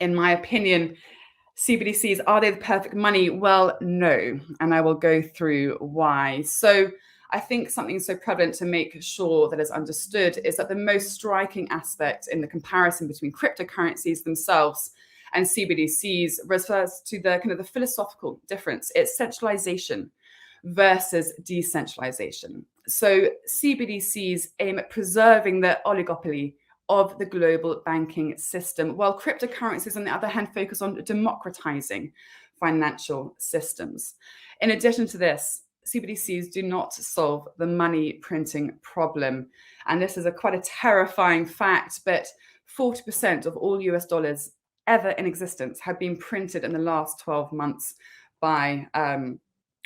In my opinion, CBDCs, are they the perfect money? Well, no. And I will go through why. So I think something so prevalent to make sure that is understood is that the most striking aspect in the comparison between cryptocurrencies themselves and CBDCs refers to the kind of the philosophical difference. It's centralization versus decentralization. So CBDCs aim at preserving the oligopoly of the global banking system, while cryptocurrencies, on the other hand, focus on democratizing financial systems. In addition to this, CBDCs do not solve the money printing problem. And this is quite a terrifying fact, but 40% of all US dollars ever in existence have been printed in the last 12 months by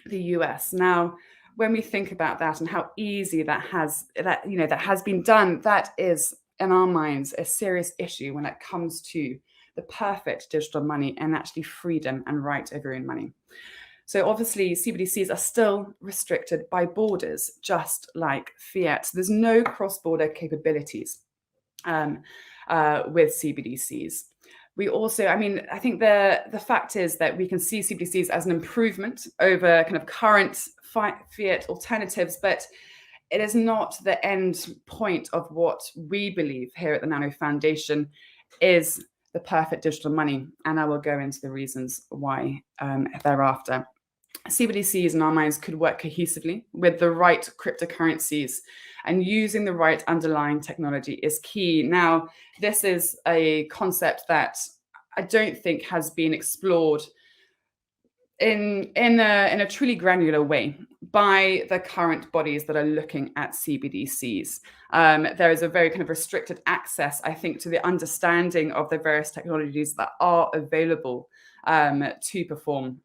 the US. Now, when we think about that and how easy that has been done, that is, in our minds, a serious issue when it comes to the perfect digital money and actually freedom and right over your own money. So obviously, CBDCs are still restricted by borders, just like fiat. So there's no cross-border capabilities with CBDCs. We also, I think the fact is that we can see CBDCs as an improvement over kind of current fiat alternatives, but it is not the end point of what we believe here at the Nano Foundation is the perfect digital money. And I will go into the reasons why thereafter. CBDCs, in our minds, could work cohesively with the right cryptocurrencies, and using the right underlying technology is key. Now, this is a concept that I don't think has been explored in a truly granular way by the current bodies that are looking at CBDCs. There is a very kind of restricted access, I think, to the understanding of the various technologies that are available to perform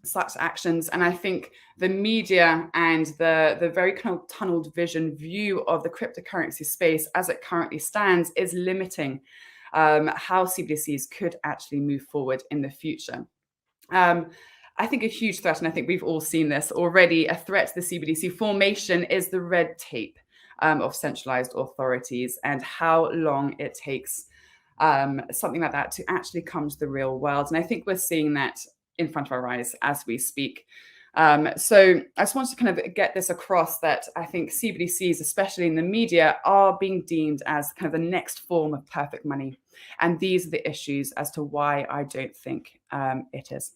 such actions. And I think the media and the very kind of tunneled vision view of the cryptocurrency space as it currently stands is limiting how CBDCs could actually move forward in the future. I think a huge threat, and I think we've all seen this already, a threat to the CBDC formation is the red tape of centralized authorities and how long it takes something like that to actually come to the real world. And I think we're seeing that in front of our eyes as we speak. So I just wanted to kind of get this across, that I think CBDCs, especially in the media, are being deemed as kind of the next form of perfect money. And these are the issues as to why I don't think it is.